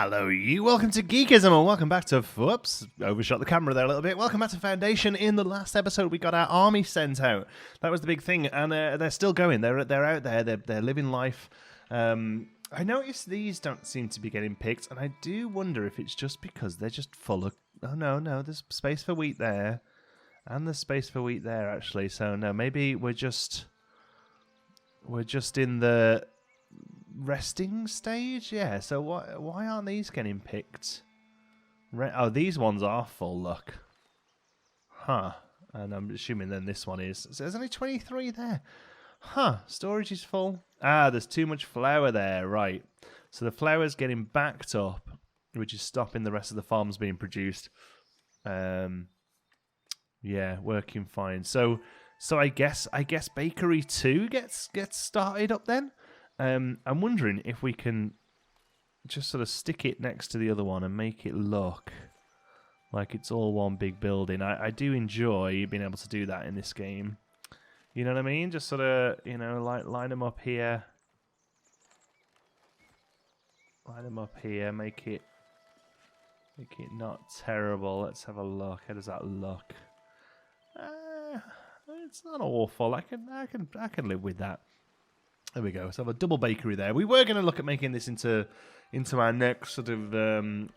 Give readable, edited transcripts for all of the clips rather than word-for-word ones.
Hello, you. Welcome to Geekism, and welcome back to... Whoops, overshot the camera there a little bit. Welcome back to Foundation. In the last episode, we got our army sent out. That was the big thing, and they're still going. They're out there. They're living life. I noticed these don't seem to be getting picked, and I do wonder if it's just because they're just full of... Oh, no, there's space for wheat there, and there's space for wheat there, actually. So, no, maybe we're just in the... resting stage? Yeah, so why aren't these getting picked? Oh, these ones are full, look. Huh. And I'm assuming then this one is. So there's only 23 there. Huh. Storage is full. Ah, there's too much flour there. Right. So the flour's getting backed up, which is stopping the rest of the farms being produced. Yeah, working fine. So I guess bakery 2 gets started up then. I'm wondering if we can just sort of stick it next to the other one and make it look like it's all one big building. I do enjoy being able to do that in this game. You know what I mean? Just sort of, you know, like line them up here. Line them up here. Make it not terrible. Let's have a look. How does that look? It's not awful. I can live with that. There we go. So I have a double bakery there. We were going to look at making this into our next sort of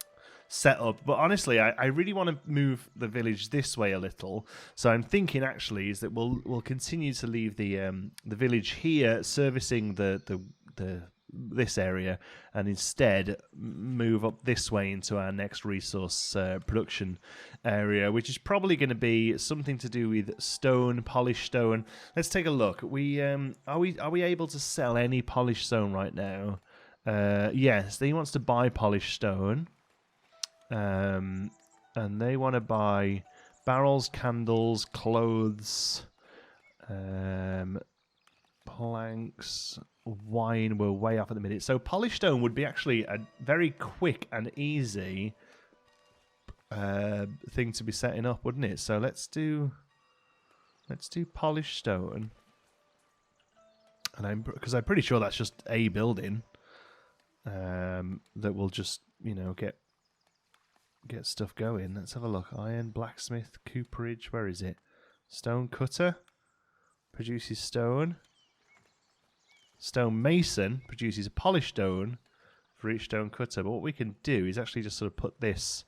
setup, but honestly, I really want to move the village this way a little. So I'm thinking actually is that we'll continue to leave the village here servicing this area, and instead move up this way into our next resource production area, which is probably going to be something to do with stone, polished stone. Let's take a look. Are we able to sell any polished stone right now? Yes, he wants to buy polished stone, and they want to buy barrels, candles, clothes, planks, wine. We're way off at the minute. So polished stone would be actually a very quick and easy thing to be setting up, wouldn't it? So let's do polished stone, and because I'm pretty sure that's just a building that will just, you know, get stuff going. Let's have a look. Iron blacksmith, cooperage. Where is it? Stone cutter produces stone. Stone mason produces a polished stone for each stone cutter. But what we can do is actually just sort of put this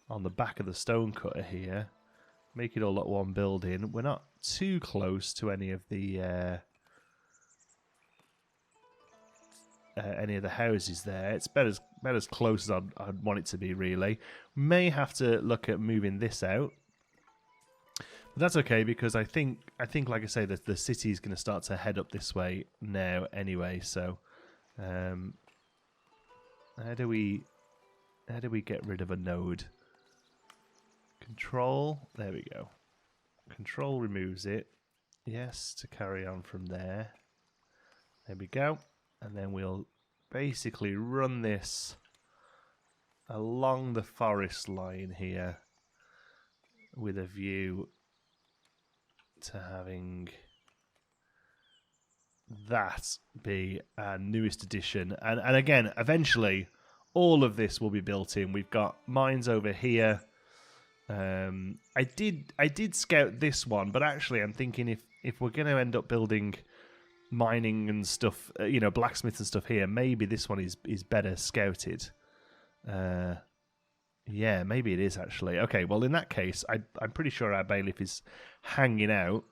on the back of the stone cutter here. Make it all at one building. We're not too close to any of the houses there. It's about as close as I'd want it to be, really. May have to look at moving this out. But that's okay, because I think, like I say, that the city is going to start to head up this way now anyway. So, how do we get rid of a node? Control. There we go. Control removes it. Yes, to carry on from there. There we go. And then we'll basically run this along the forest line here with a view to having that be our newest addition. And again, eventually all of this will be built in. We've got mines over here. I did scout this one, but actually I'm thinking if we're going to end up building mining and stuff, you know, blacksmith and stuff here, maybe this one is better scouted. Yeah, maybe it is actually. Okay, well in that case, I'm pretty sure our bailiff is hanging out.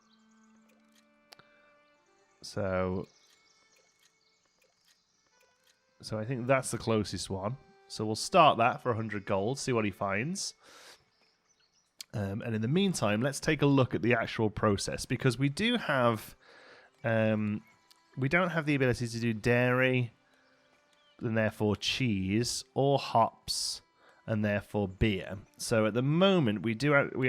So I think that's the closest one. So we'll start that for 100 gold, see what he finds. And in the meantime, let's take a look at the actual process, because we do have... we don't have the ability to do dairy, and therefore cheese, or hops, and therefore beer. So at the moment, we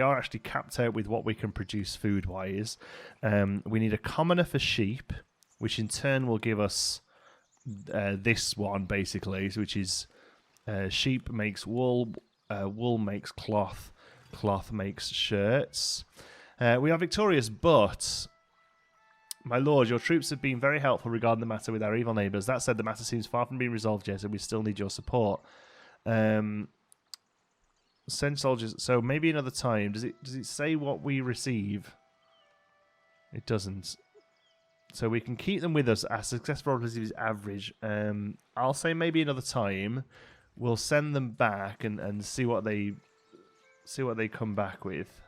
are actually capped out with what we can produce food-wise. We need a commoner for sheep, which in turn will give us this one, basically, which is sheep makes wool, wool makes cloth, cloth makes shirts. We are victorious, but... My lord, your troops have been very helpful regarding the matter with our evil neighbours. That said, the matter seems far from being resolved yet, and we still need your support. Send soldiers. So maybe another time. Does it say what we receive? It doesn't. So we can keep them with us. Our success probability is average. I'll say maybe another time. We'll send them back and see what they come back with.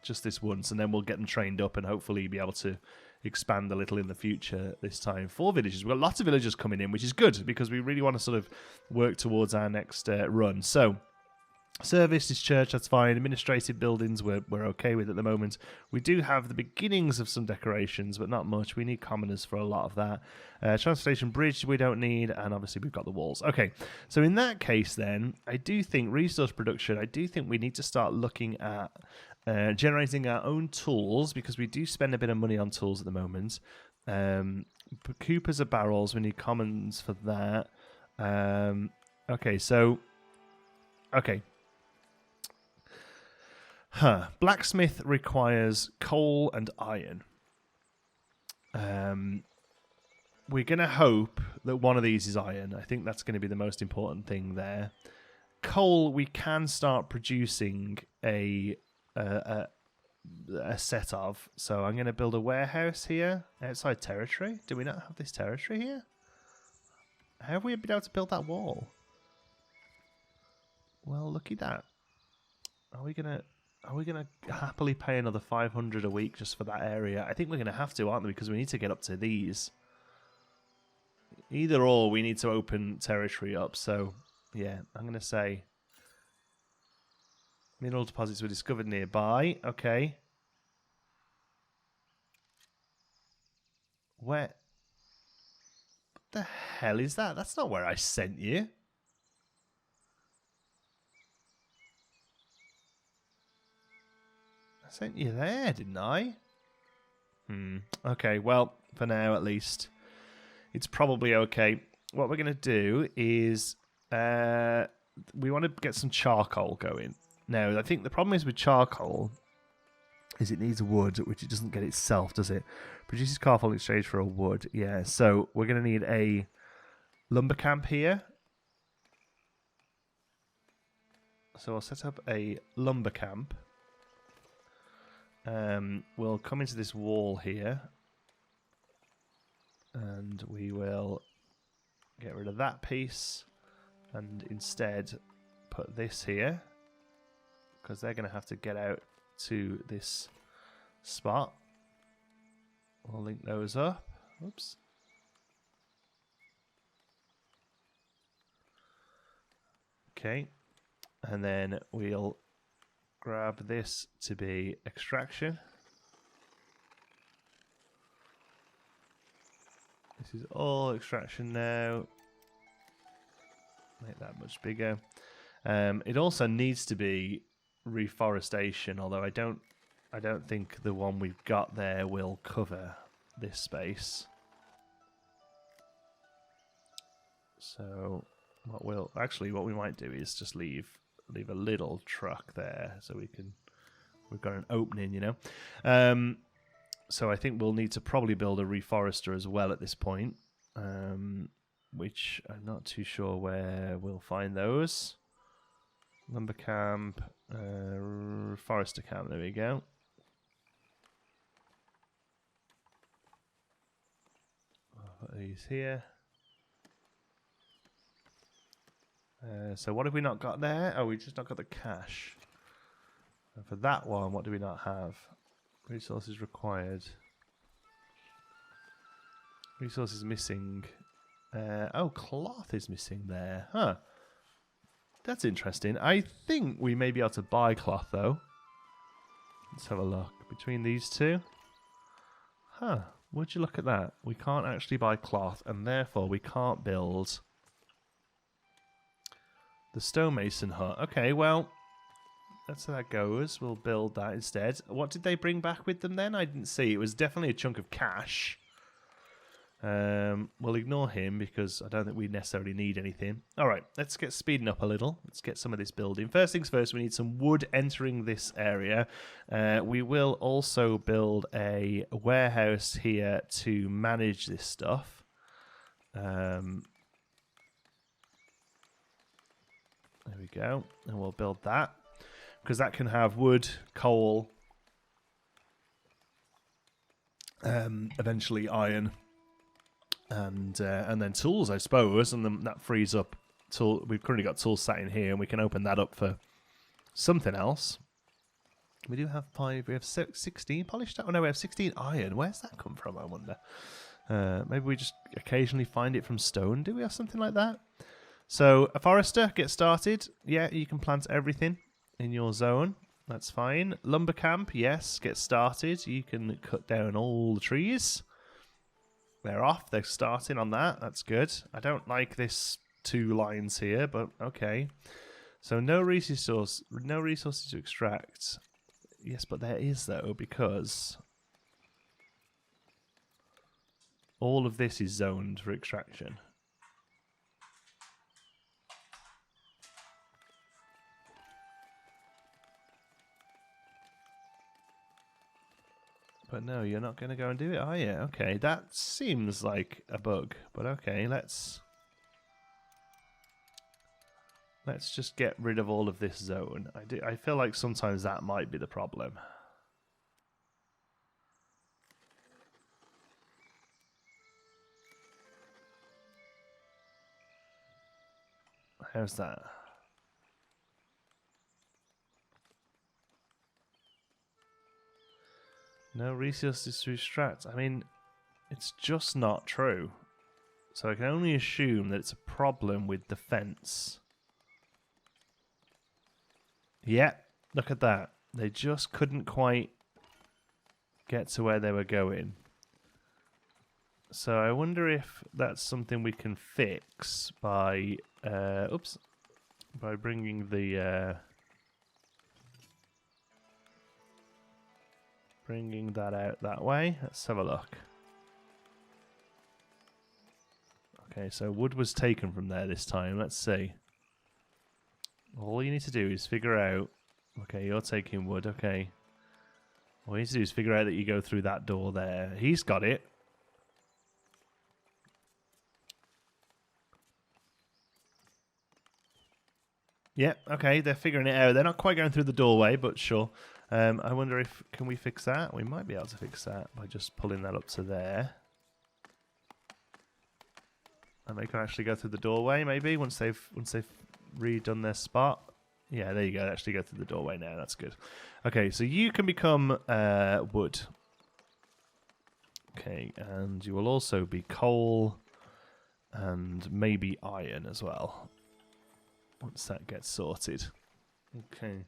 Just this once, and then we'll get them trained up and hopefully be able to expand a little in the future this time. 4 villages. We've got lots of villagers coming in, which is good because we really want to sort of work towards our next run. So, service is church, that's fine. Administrative buildings we're okay with at the moment. We do have the beginnings of some decorations, but not much. We need commoners for a lot of that. Transportation bridge we don't need, and obviously we've got the walls. Okay, so in that case then, I do think resource production, I do think we need to start looking at generating our own tools, because we do spend a bit of money on tools at the moment. Coopers are barrels, we need commons for that. Okay. Blacksmith requires coal and iron. We're going to hope that one of these is iron. I think that's going to be the most important thing there. Coal, we can start producing a set of. So I'm going to build a warehouse here outside territory. Do we not have this territory here? How have we been able to build that wall? Well, look at that. Are we gonna happily pay another 500 a week just for that area? I think we're gonna have to, aren't we? Because we need to get up to these. Either or, we need to open territory up. So, yeah, I'm gonna say mineral deposits were discovered nearby. Okay. Where? What the hell is that? That's not where I sent you. I sent you there, didn't I? Okay, well, for now at least, it's probably okay. What we're going to do is we want to get some charcoal going. Now, I think the problem is with charcoal is it needs wood, which it doesn't get itself, does it? Produces charcoal in exchange for a wood. Yeah, so we're going to need a lumber camp here. So I'll set up a lumber camp. We'll come into this wall here, and we will get rid of that piece and instead put this here, because they're going to have to get out to this spot. We'll link those up. Oops. Okay, and then we'll grab this to be extraction. This is all extraction now. Make that much bigger. It also needs to be reforestation, although I don't think the one we've got there will cover this space. So what we might do is just leave a little truck there, so we've got an opening, you know. So I think we'll need to probably build a reforester as well at this point, which I'm not too sure where we'll find those. Lumber camp, forester camp, there we go. I'll put these here. So what have we not got there? Oh, we just not got the cash. And for that one, what do we not have? Resources required. Resources missing. Oh, cloth is missing there. Huh. That's interesting. I think we may be able to buy cloth, though. Let's have a look. Between these two. Huh. Would you look at that? We can't actually buy cloth, and therefore we can't build the stonemason hut. Okay, well, that's how that goes. We'll build that instead. What did they bring back with them then? I didn't see. It was definitely a chunk of cash. We'll ignore him because I don't think we necessarily need anything. Alright, let's get speeding up a little. Let's get some of this building. First things first, we need some wood entering this area. We will also build a warehouse here to manage this stuff. go. And we'll build that. Because that can have wood, coal, eventually iron, and then tools, I suppose. And then that frees up tool. We've currently got tools sat in here, and we can open that up for something else. We do have 5. We have 16 polished. Oh no, we have 16 iron. Where's that come from? I wonder. Maybe we just occasionally find it from stone. Do we have something like that? So a forester, get started. Yeah, you can plant everything in your zone. That's fine. Lumber camp, yes, get started. You can cut down all the trees. They're off. They're starting on that. That's good. I don't like this 2 lines here, but okay. So no resources to extract. Yes, but there is though, because all of this is zoned for extraction. But no, you're not going to go and do it, are you? Okay, that seems like a bug, but okay, let's just get rid of all of this zone. I feel like sometimes that might be the problem. How's that? No resources to extract. I mean, it's just not true. So I can only assume that it's a problem with the fence. Yeah, look at that. They just couldn't quite get to where they were going. So I wonder if that's something we can fix by by bringing the bringing that out that way. Let's have a look. Okay, so wood was taken from there this time. Let's see. All you need to do is figure out... Okay, you're taking wood, okay. All you need to do is figure out that you go through that door there. He's got it. Yeah, okay, they're figuring it out. They're not quite going through the doorway, but sure. I wonder if... Can we fix that? We might be able to fix that by just pulling that up to there. And they can actually go through the doorway, maybe, once they've redone their spot. Yeah, there you go. They actually go through the doorway now. That's good. Okay, so you can become wood. Okay, and you will also be coal and maybe iron as well. Once that gets sorted. Okay.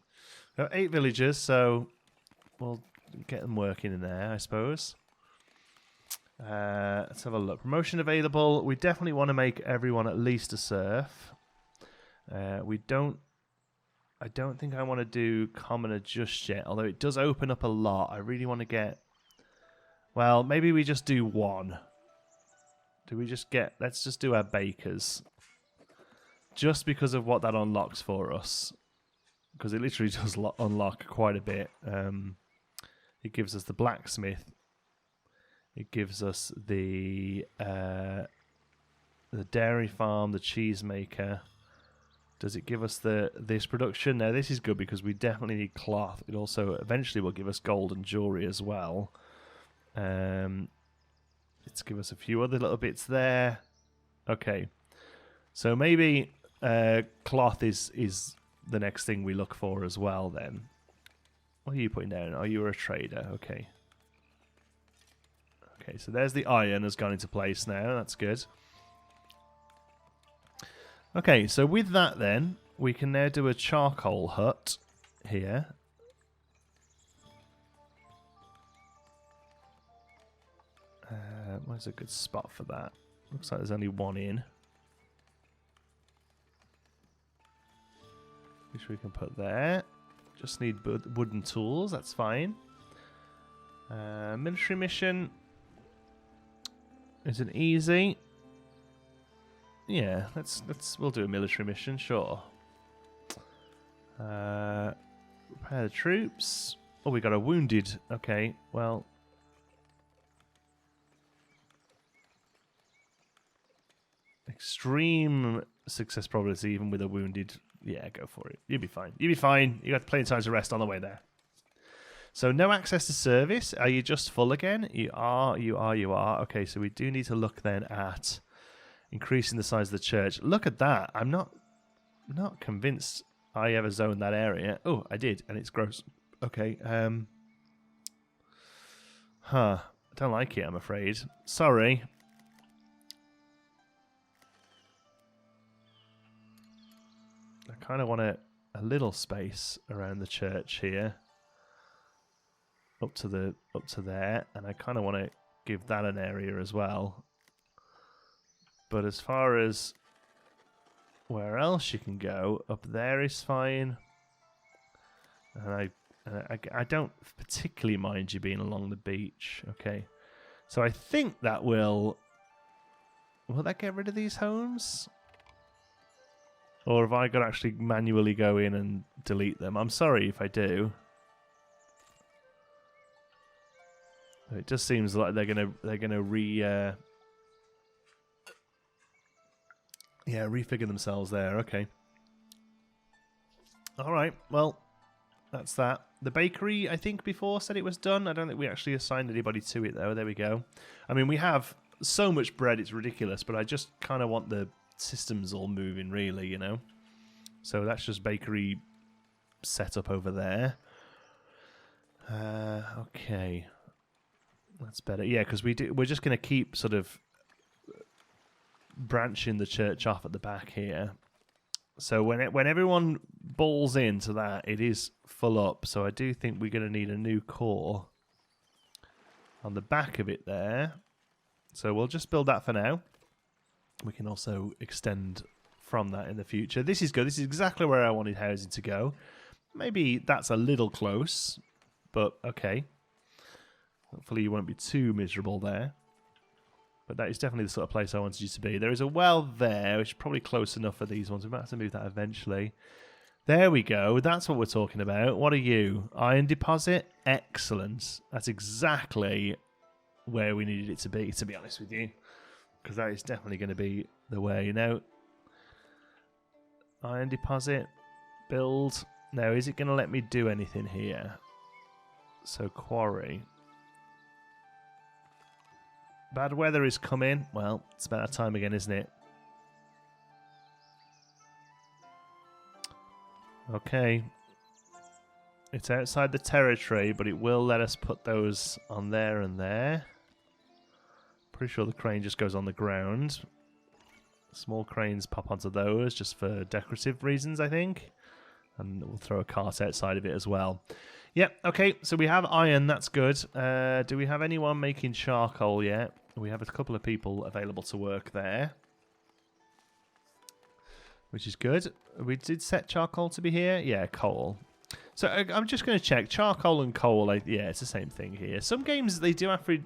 We have 8 villagers, so we'll get them working in there, I suppose. Let's have a look. Promotion available. We definitely want to make everyone at least a serf. I don't think I want to do commoner just yet, although it does open up a lot. I really want to get... Well, maybe we just do 1. Do we just get... Let's just do our bakers. Just because of what that unlocks for us. Because it literally does unlock quite a bit. It gives us the blacksmith. It gives us the dairy farm, the cheesemaker. Does it give us this production? No, this is good because we definitely need cloth. It also eventually will give us gold and jewelry as well. Let's give us a few other little bits there. Okay, so maybe cloth is the next thing we look for as well. Then, what are you putting down? Oh, you're a trader. Okay. Okay, so there's the iron has gone into place now. That's good. Okay, so with that then, we can now do a charcoal hut here. Where's a good spot for that? Looks like there's only 1 in. Which we can put there. Just need wooden tools, that's fine. Military mission. Is it easy? Yeah, we'll do a military mission, sure. Prepare the troops. Oh, we got a wounded. Okay, well. extreme success probability even with a wounded. Yeah, go for it. You'll be fine. You'll be fine. You got plenty of time to rest on the way there. So no access to service. Are you just full again? You are. Okay, so we do need to look then at increasing the size of the church. Look at that. I'm not convinced I ever zoned that area. Oh, I did, and it's gross. Okay. I don't like it, I'm afraid. Sorry. I kind of want a little space around the church here. Up to there, and I kind of want to give that an area as well. But as far as where else you can go, up there is fine. And I don't particularly mind you being along the beach. Okay, so I think that will that get rid of these homes? Or have I got to actually manually go in and delete them? I'm sorry if I do. It just seems like they're gonna refigure themselves there. Okay. All right. Well, that's that. The bakery, I think before said it was done. I don't think we actually assigned anybody to it though. There we go. I mean, we have so much bread, it's ridiculous. But I just kind of want the systems all moving, really. You know. So that's just bakery set up over there. Okay. That's better. Yeah, because we're just going to keep sort of branching the church off at the back here. So when everyone balls into that, it is full up. So I do think we're going to need a new core on the back of it there. So we'll just build that for now. We can also extend from that in the future. This is good. This is exactly where I wanted housing to go. Maybe that's a little close, but okay. Hopefully you won't be too miserable there. But that is definitely the sort of place I wanted you to be. There is a well there, which is probably close enough for these ones. We might have to move that eventually. There we go. That's what we're talking about. What are you? Iron deposit? Excellent. That's exactly where we needed it to be honest with you. Because that is definitely going to be the way. Now, iron deposit. Build. Now, is it going to let me do anything here? So, quarry. Bad weather is coming. Well, it's about that time again, isn't it? Okay. It's outside the territory, but it will let us put those on there and there. Pretty sure the crane just goes on the ground. Small cranes pop onto those just for decorative reasons, I think. And we'll throw a cart outside of it as well. Yep, okay, so we have iron, that's good. Do we have anyone making charcoal yet? We have a couple of people available to work there. Which is good. We did set charcoal to be here. Yeah, coal. So I'm just going to check. Charcoal and coal, yeah, it's the same thing here. Some games, they do actually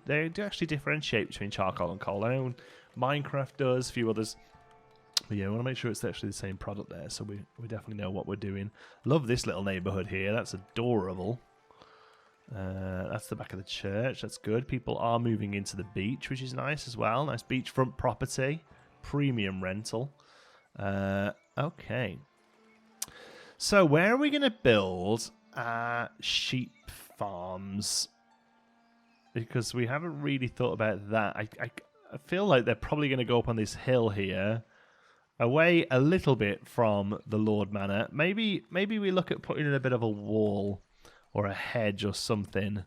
differentiate between charcoal and coal. I know Minecraft does, a few others. But yeah, I want to make sure it's actually the same product there, so we definitely know what we're doing. Love this little neighbourhood here. That's adorable. That's the back of the church. That's good. People are moving into the beach, which is nice as well. Nice beachfront property. Premium rental. Okay. So where are we going to build sheep farms? Because we haven't really thought about that. I feel like they're probably going to go up on this hill here. Away a little bit from the Lord Manor. Maybe we look at putting in a bit of a wall or a hedge or something.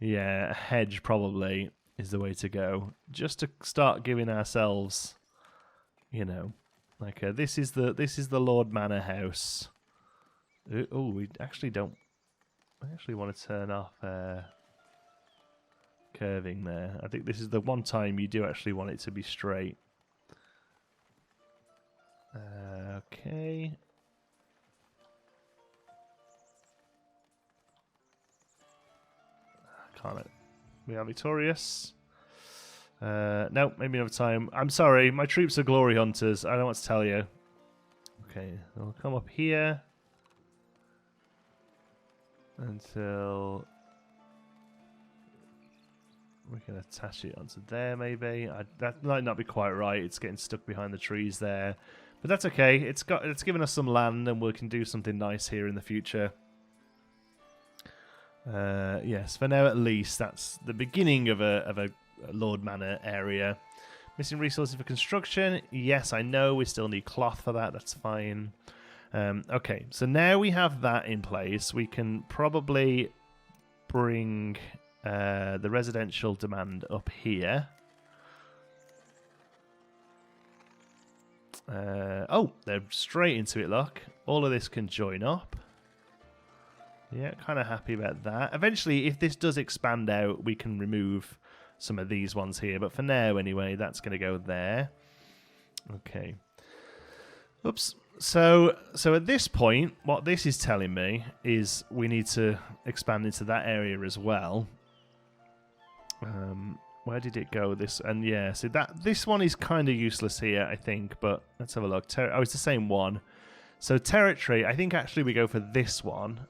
Yeah, a hedge probably is the way to go. Just to start giving ourselves, you know, like this is the Lord Manor house. Oh, we actually don't. I actually want to turn off curving there. I think this is the one time you do actually want it to be straight. Okay. Can't it? We are victorious. No, maybe another time. I'm sorry, my troops are glory hunters. I don't know what to tell you. Okay, we'll come up here until We can attach it onto there, maybe. That might not be quite right. It's getting stuck behind the trees there. But that's okay. It's given us some land, and we can do something nice here in the future. Yes, for now at least, that's the beginning of a Lord Manor area. Missing resources for construction. Yes, I know. We still need cloth for that. That's fine. Okay, so now we have that in place. We can probably bring the residential demand up here. Oh, they're straight into it, look. All of this can join up. Yeah, kind of happy about that. Eventually, if this does expand out, we can remove some of these ones here. But for now, anyway, that's going to go there. Okay. Oops. So at this point, what this is telling me is we need to expand into that area as well. Where did it go? This and yeah, so this one is kind of useless here, I think. But let's have a look. Oh, it's the same one. So territory, I think actually we go for this one.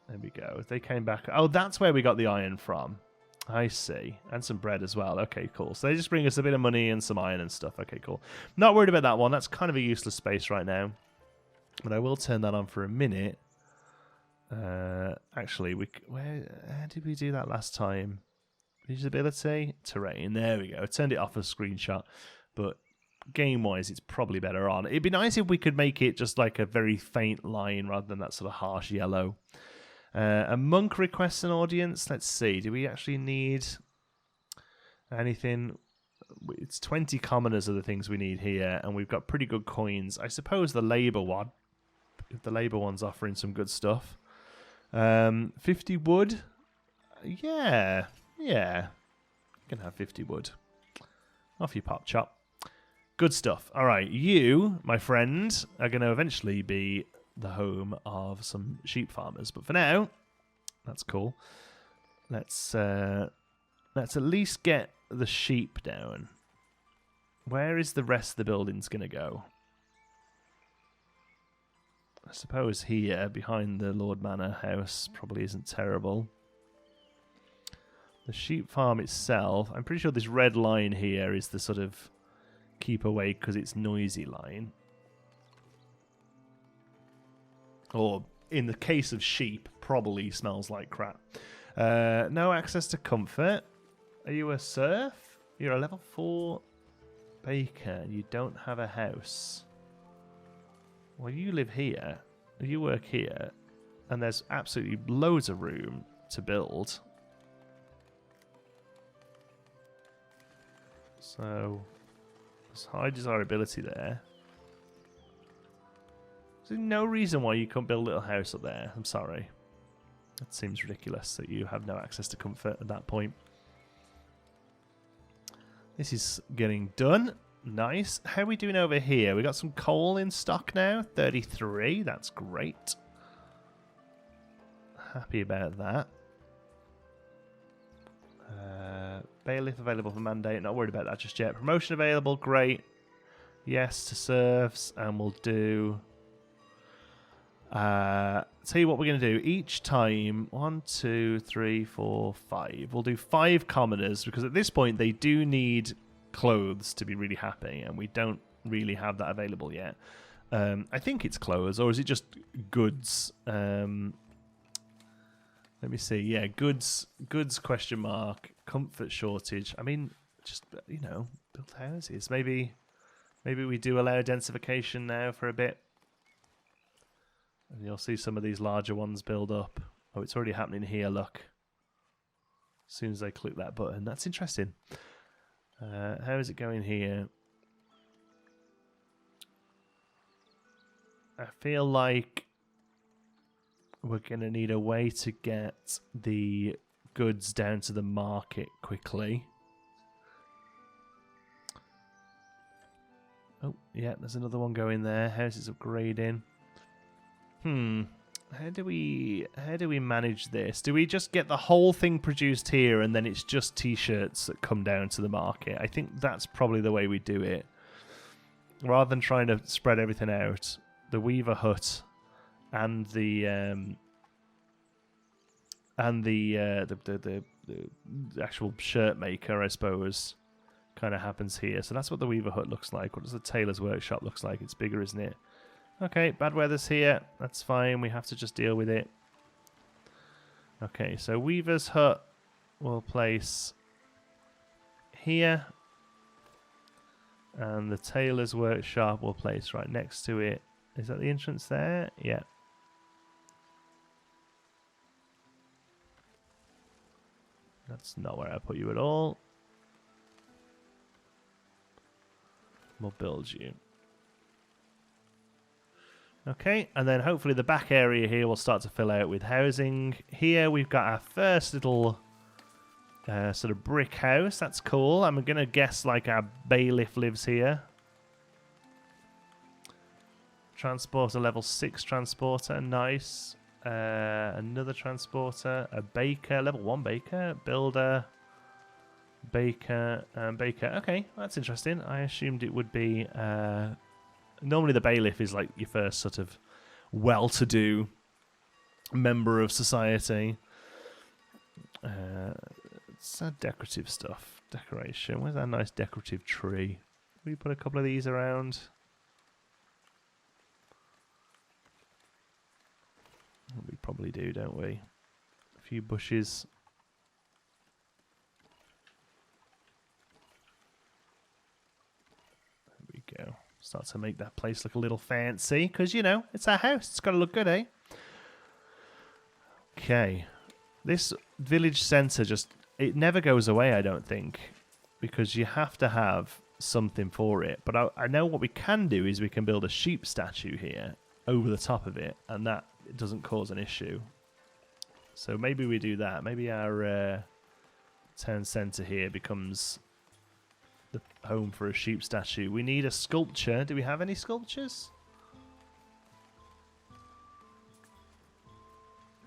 There we go. They came back. Oh, that's where we got the iron from. I see. And some bread as well. Okay, cool. So they just bring us a bit of money and some iron and stuff. Okay, cool. Not worried about that one. That's kind of a useless space right now. But I will turn that on for a minute. Actually, how did we do that last time? Usability? Terrain. There we go. I turned it off as a screenshot. But game-wise, it's probably better on. It'd be nice if we could make it just like a very faint line rather than that sort of harsh yellow. A monk requests an audience. Let's see. Do we actually need anything? It's 20 commoners are the things we need here, and we've got pretty good coins. I suppose the labour one, if the labour one's offering some good stuff. 50 wood. Yeah. You can have 50 wood. Off you pop, chop. Good stuff. All right, you, my friend, are going to eventually be the home of some sheep farmers, but for now, that's cool. Let's at least get the sheep down. Where is the rest of the buildings going to go? I suppose here, behind the Lord Manor house, probably isn't terrible. The sheep farm itself, I'm pretty sure this red line here is the sort of keep away because it's noisy line. Or, in the case of sheep, probably smells like crap. No access to comfort. Are you a serf? You're a level 4 baker and you don't have a house. Well, you live here. You work here. And there's absolutely loads of room to build. So, there's high desirability there. There's no reason why you can't build a little house up there. I'm sorry. That seems ridiculous that you have no access to comfort at that point. This is getting done. Nice. How are we doing over here? We got some coal in stock now. 33. That's great. Happy about that. Bailiff available for mandate. Not worried about that just yet. Promotion available. Great. Yes to serfs. And we'll do... tell you what we're going to do. Each time, 1, 2, 3, 4, 5. We'll do 5 commoners because at this point they do need clothes to be really happy, and we don't really have that available yet. I think it's clothes, or is it just goods? Let me see. Yeah, goods question mark. Comfort shortage. I mean, just, you know, build houses. Maybe we do allow densification now for a bit. And you'll see some of these larger ones build up. Oh, it's already happening here, look. As soon as I click that button. That's interesting. How is it going here? I feel like we're going to need a way to get the goods down to the market quickly. Oh, yeah, there's another one going there. Houses upgrading. How do we manage this? Do we just get the whole thing produced here and then it's just t-shirts that come down to the market? I think that's probably the way we do it. Rather than trying to spread everything out, the Weaver Hut and the the actual shirt maker, I suppose, kind of happens here. So that's what the weaver hut looks like. What does the tailor's workshop looks like? It's bigger, isn't it? Okay, bad weather's here. That's fine. We have to just deal with it. Okay, so weaver's hut will place here. And the tailor's workshop will place right next to it. Is that the entrance there? Yeah. That's not where I put you at all. We'll build you. Okay, and then hopefully the back area here will start to fill out with housing. Here we've got our first little sort of brick house. That's cool. I'm going to guess like our bailiff lives here. Transporter, level 6 transporter. Nice. Another transporter. A baker, level 1 baker. Builder. Baker. Baker. Okay, that's interesting. I assumed it would be... normally the bailiff is like your first sort of well-to-do member of society. It's decorative stuff. Decoration. Where's that nice decorative tree? We put a couple of these around. We probably do, don't we? A few bushes. There we go. Start to make that place look a little fancy, because, you know, it's our house. It's got to look good, eh? Okay. This village centre just... It never goes away, I don't think, because you have to have something for it. But I know what we can do is we can build a sheep statue here over the top of it, and that doesn't cause an issue. So maybe we do that. Maybe our town centre here becomes the home for a sheep statue. We need a sculpture. Do we have any sculptures?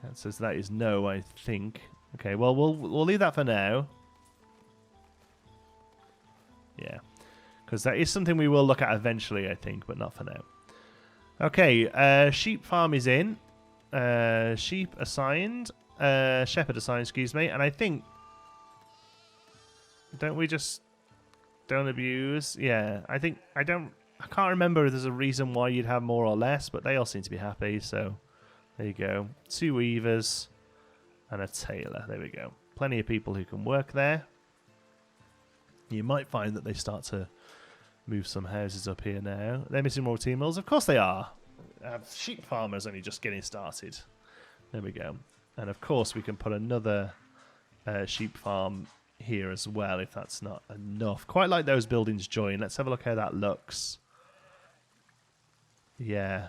That says that is no, I think. Okay, well, we'll leave that for now. Yeah, because that is something we will look at eventually, I think, but not for now. Okay, sheep farm is in. Sheep assigned. Shepherd assigned, excuse me. And I think... Don't we just... Don't abuse? Yeah, I think... I can't remember if there's a reason why you'd have more or less, but they all seem to be happy, so... There you go. 2 weavers and a tailor. There we go. Plenty of people who can work there. You might find that they start to move some houses up here now. They're missing more team mills. Of course they are. Sheep farmers only just getting started. There we go. And of course we can put another sheep farm here as well if that's not enough. Quite like those buildings join. Let's have a look how that looks. Yeah.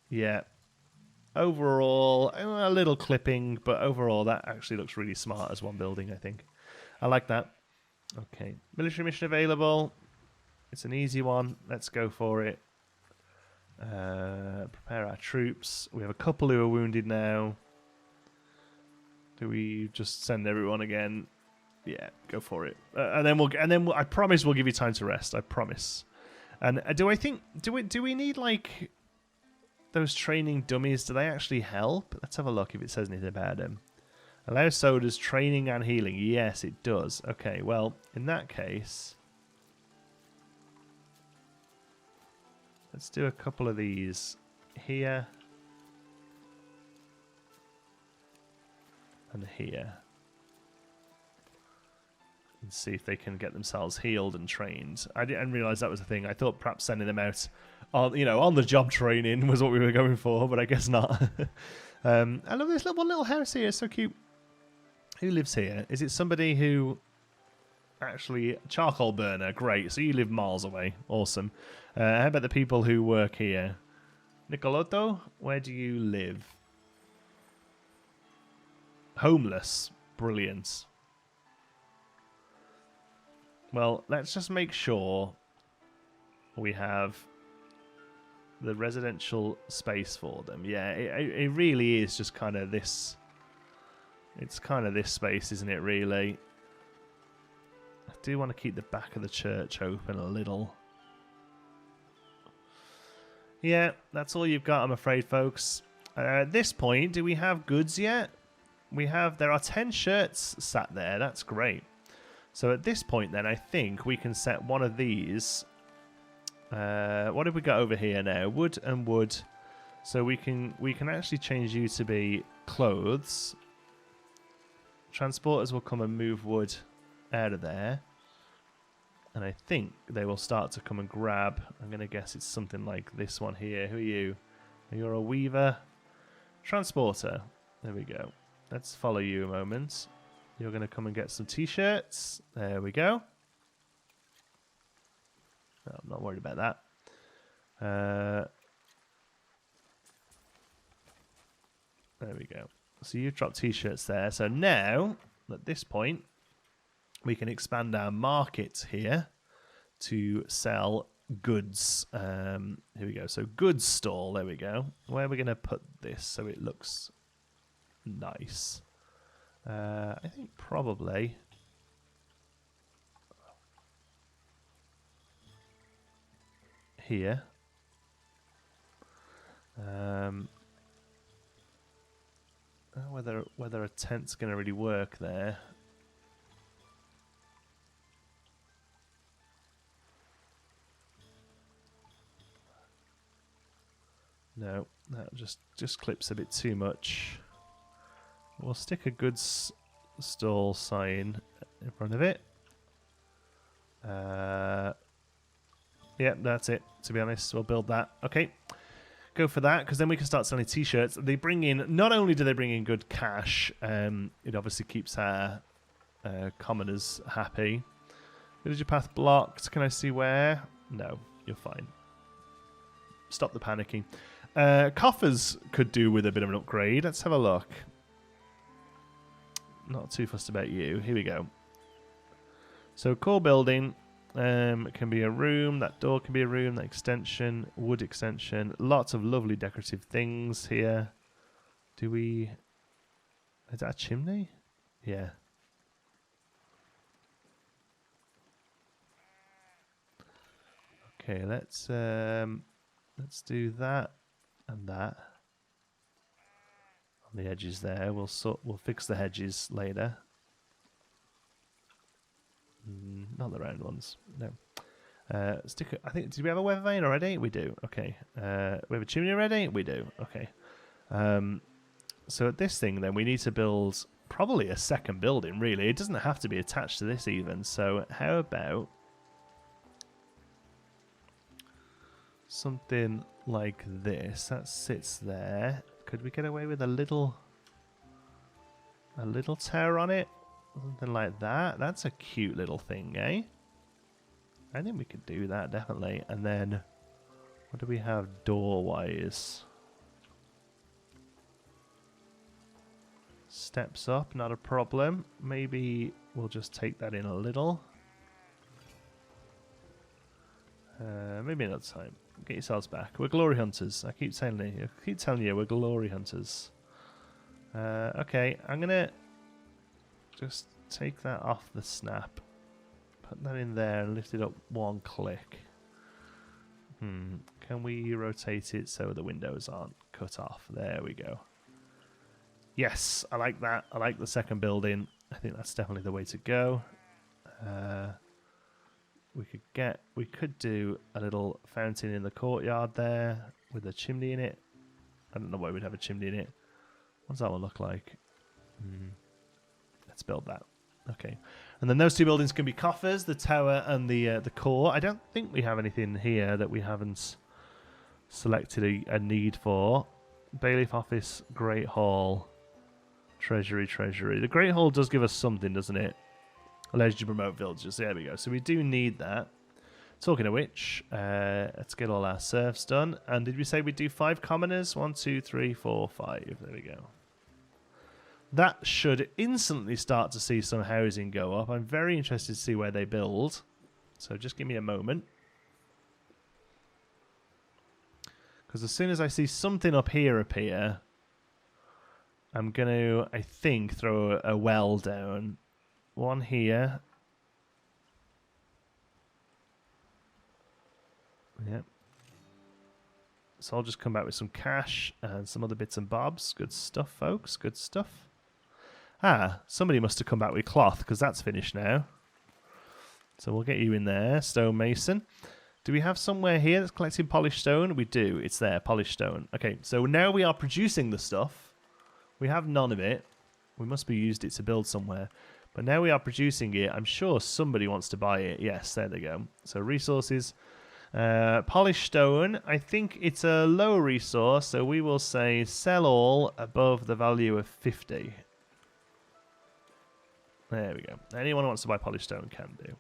Yeah. Overall, a little clipping, but overall that actually looks really smart as one building, I think. I like that. Okay. Military mission available. It's an easy one. Let's go for it. Prepare our troops. We have a couple who are wounded now. Do we just send everyone again? Yeah, go for it. And then I promise we'll give you time to rest. I promise. And do we need like those training dummies? Do they actually help? Let's have a look if it says anything about them. Allow soldiers training and healing. Yes, it does. Okay, well, in that case, let's do a couple of these here and here. And see if they can get themselves healed and trained. I didn't realise that was a thing. I thought perhaps sending them out on the job training was what we were going for, but I guess not. I love this little house here. It's so cute. Who lives here? Is it somebody who actually... Charcoal burner. Great. So you live miles away. Awesome. How about the people who work here? Nicolotto, where do you live? Homeless. Brilliant. Well, let's just make sure we have the residential space for them. Yeah, it really is just kind of this... It's kind of this space, isn't it, really? I do want to keep the back of the church open a little. Yeah, that's all you've got, I'm afraid, folks. At this point, do we have goods yet? there are 10 shirts sat there. That's great. So at this point, then I think we can set one of these. What have we got over here now? Wood and wood. So we can actually change you to be clothes. Transporters will come and move wood out of there. And I think they will start to come and grab. I'm going to guess it's something like this one here. Who are you? You're a weaver. Transporter. There we go. Let's follow you a moment. You're going to come and get some t-shirts. There we go. No, I'm not worried about that. There we go. So you've dropped t-shirts there. So now, at this point, we can expand our market here to sell goods. Here we go. So goods stall. There we go. Where are we going to put this so it looks nice? I think probably here. Whether a tent's going to really work there. No, that just clips a bit too much. We'll stick a goods stall sign in front of it. Yeah, that's it. To be honest, we'll build that. Okay, go for that, because then we can start selling t-shirts. They bring in, not only do they bring in good cash, it obviously keeps our commoners happy. Villager path blocked. Can I see where? No, you're fine. Stop the panicking. Coffers could do with a bit of an upgrade. Let's have a look. Not too fussed about you. Here we go. So core building can be a room. That door can be a room. That extension, wood extension. Lots of lovely decorative things here. Do we... Is that a chimney? Yeah. Okay, let's do that and that on the edges there. We'll fix the hedges later. Not the round ones. No. I think. Did we have a weather vane already? We do. Okay. We have a chimney already. We do. Okay. So at this thing, then we need to build probably a second building. Really, it doesn't have to be attached to this even. So how about something like this that sits there? Could we get away with a little tower on it? Something like that. That's a cute little thing, eh? I think we could do that, definitely. And then, what do we have door-wise? Steps up, not a problem. Maybe we'll just take that in a little. Maybe another time. Get yourselves back. We're glory hunters. I keep telling you, we're glory hunters. Okay, I'm gonna just take that off the snap. Put that in there and lift it up one click. Can we rotate it so the windows aren't cut off? There we go. Yes, I like that. I like the second building. I think that's definitely the way to go. We could do a little fountain in the courtyard there with a chimney in it. I don't know why we'd have a chimney in it. What does that one look like? Let's build that. Okay. And then those two buildings can be coffers, the tower and the core. I don't think we have anything here that we haven't selected a need for. Bailiff office, Great Hall, Treasury. The Great Hall does give us something, doesn't it? Allows you to promote villagers. There we go. So we do need that. Talking of which, let's get all our serfs done. And did we say we'd do 5 commoners? 1, 2, 3, 4, 5. There we go. That should instantly start to see some housing go up. I'm very interested to see where they build. So just give me a moment. Because as soon as I see something up here appear, I'm going to, I think, throw a well down. One here. Yep. So I'll just come back with some cash and some other bits and bobs. Good stuff, folks. Good stuff. Ah, somebody must have come back with cloth, because that's finished now. So we'll get you in there, stonemason. Do we have somewhere here that's collecting polished stone? We do. It's there, polished stone. Okay, so now we are producing the stuff. We have none of it. We must be used it to build somewhere. But now we are producing it. I'm sure somebody wants to buy it. Yes, there they go. So resources. Polished stone. I think it's a low resource, so we will say sell all above the value of 50. There we go. Anyone who wants to buy polished stone can do.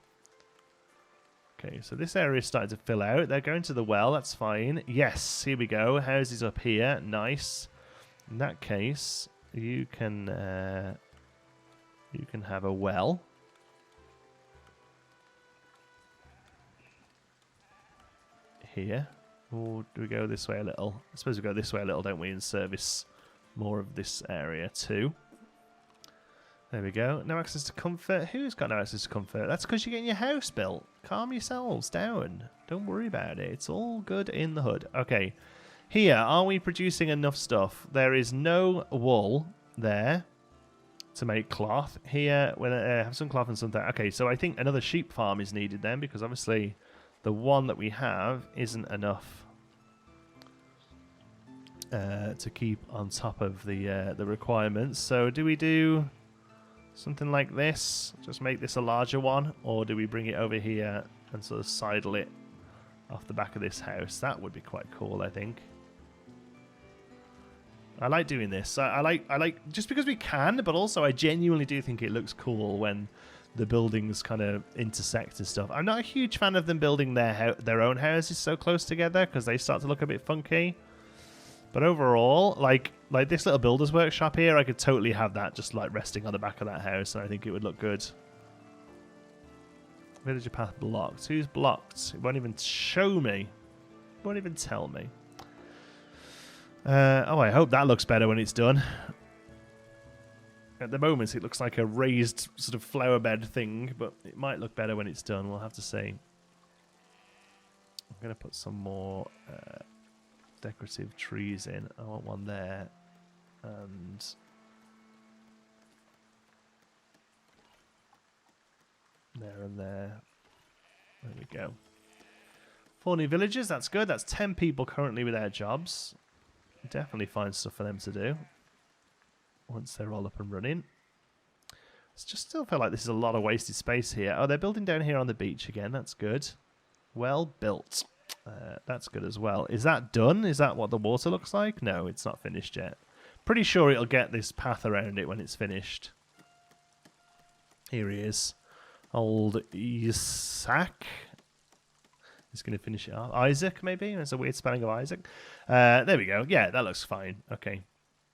Okay, so this area is starting to fill out. They're going to the well. That's fine. Yes, here we go. Houses up here. Nice. In that case, you can have a well. Here. Or do we go this way a little? I suppose we go this way a little, don't we, and service more of this area too. There we go. No access to comfort. Who's got no access to comfort? That's because you're getting your house built. Calm yourselves down. Don't worry about it. It's all good in the hood. Okay. Here, are we producing enough stuff? There is no wool there to make cloth. Here, we'll have some cloth and something. Okay, so I think another sheep farm is needed then, because obviously the one that we have isn't enough to keep on top of the requirements. So do we do something like this? Just make this a larger one? Or do we bring it over here and sort of sidle it off the back of this house? That would be quite cool, I think. I like doing this. I like just because we can, but also I genuinely do think it looks cool when the buildings kind of intersect and stuff. I'm not a huge fan of them building their own houses so close together, because they start to look a bit funky. But overall, like this little builder's workshop here, I could totally have that just like resting on the back of that house, and I think it would look good. Villager path blocked. Who's blocked? It won't even show me. It won't even tell me. Oh, I hope that looks better when it's done. At the moment, it looks like a raised sort of flower bed thing, but it might look better when it's done. We'll have to see. I'm going to put some more decorative trees in. I want one there. And there and there. There we go. 4 new villagers. That's good. That's 10 people currently with their jobs. Definitely find stuff for them to do once they're all up and running. It's just still feel like this is a lot of wasted space here. Oh, they're building down here on the beach again. That's good. Well built. That's good as well. Is that done? Is that what the water looks like? No, it's not finished yet. Pretty sure it'll get this path around it when it's finished. Here he is. Old Isaac. He's going to finish it off. Isaac, maybe? There's a weird spelling of Isaac. There we go. Yeah, that looks fine. Okay,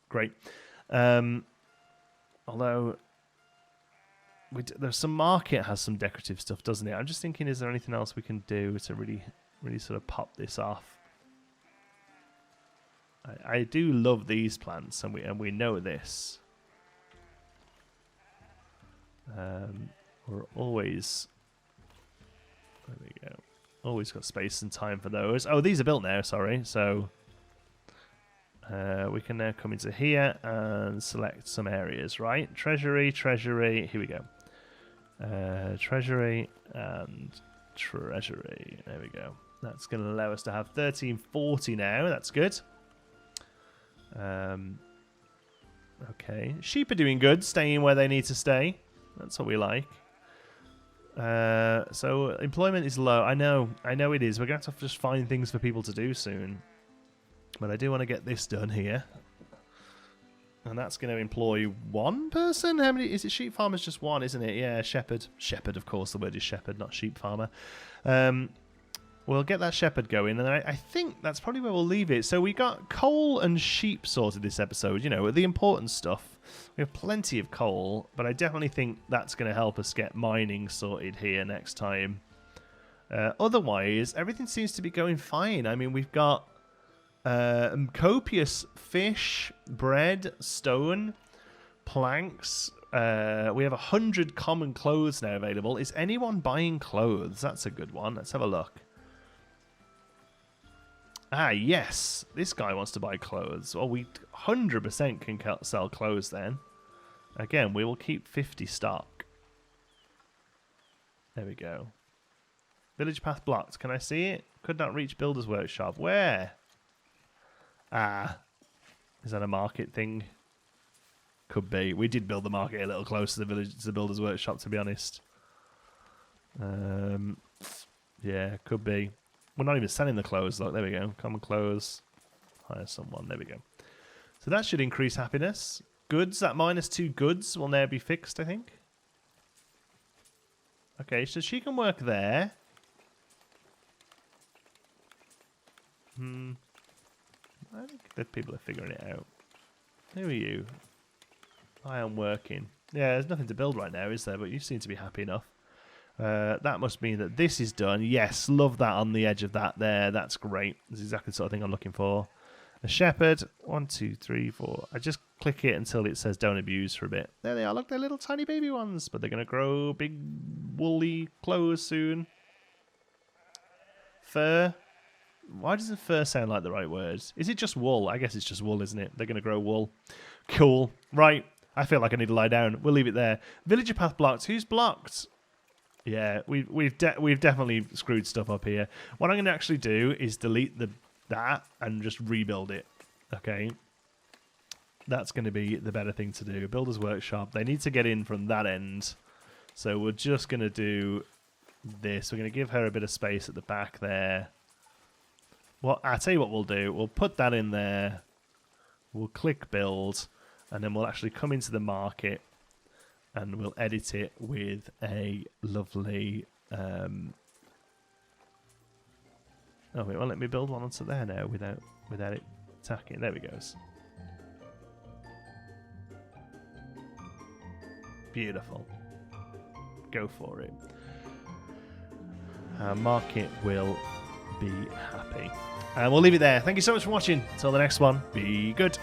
great. Although, there's some market has some decorative stuff, doesn't it? I'm just thinking, is there anything else we can do to really sort of pop this off? I do love these plants, and we know this. We're always... There we go. Always got space and time for those. Oh, these are built now, sorry. So we can now come into here and select some areas, right? Treasury, treasury. Here we go. Treasury and treasury. There we go. That's going to allow us to have 1340 now. That's good. Okay. Sheep are doing good, staying where they need to stay. That's what we like. So employment is low. I know it is. We're going to have to just find things for people to do soon. But I do want to get this done here. And that's going to employ one person? How many? Is it sheep farmers? Just one, isn't it? Yeah, shepherd. Shepherd, of course. The word is shepherd, not sheep farmer. We'll get that shepherd going, and I think that's probably where we'll leave it. So we got coal and sheep sorted this episode, you know, the important stuff. We have plenty of coal, but I definitely think that's going to help us get mining sorted here next time. Otherwise, everything seems to be going fine. I mean, we've got copious fish, bread, stone, planks. We have 100 common clothes now available. Is anyone buying clothes? That's a good one. Let's have a look. Ah, yes. This guy wants to buy clothes. Well, we 100% can sell clothes then. Again, we will keep 50 stock. There we go. Village path blocked. Can I see it? Could not reach builder's workshop. Where? Ah. Is that a market thing? Could be. We did build the market a little closer to the village, to the builder's workshop, to be honest. Yeah, could be. We're not even selling the clothes. Look, there we go. Common clothes. Hire someone. There we go. So that should increase happiness. Goods, that -2 goods will now be fixed, I think. Okay, so she can work there. I think that people are figuring it out. Who are you? I am working. Yeah, there's nothing to build right now, is there? But you seem to be happy enough. That must mean that this is done. Yes, love that on the edge of that there. That's great. That's exactly the sort of thing I'm looking for. A shepherd. 1, 2, 3, 4. I just click it until it says don't abuse for a bit. There they are. Look, they're little tiny baby ones. But they're going to grow big woolly clothes soon. Fur. Why doesn't fur sound like the right words? Is it just wool? I guess it's just wool, isn't it? They're going to grow wool. Cool. Right. I feel like I need to lie down. We'll leave it there. Villager path blocked. Who's blocked? Yeah, we've definitely screwed stuff up here. What I'm going to actually do is delete that and just rebuild it. Okay. That's going to be the better thing to do. Builder's workshop. They need to get in from that end. So we're just going to do this. We're going to give her a bit of space at the back there. Well, I'll tell you what we'll do. We'll put that in there. We'll click build. And then we'll actually come into the market. And we'll edit it with a lovely... Oh, it won't let me build one onto there now without it attacking. There we go. Beautiful. Go for it. Our market will be happy. And we'll leave it there. Thank you so much for watching. Until the next one, be good.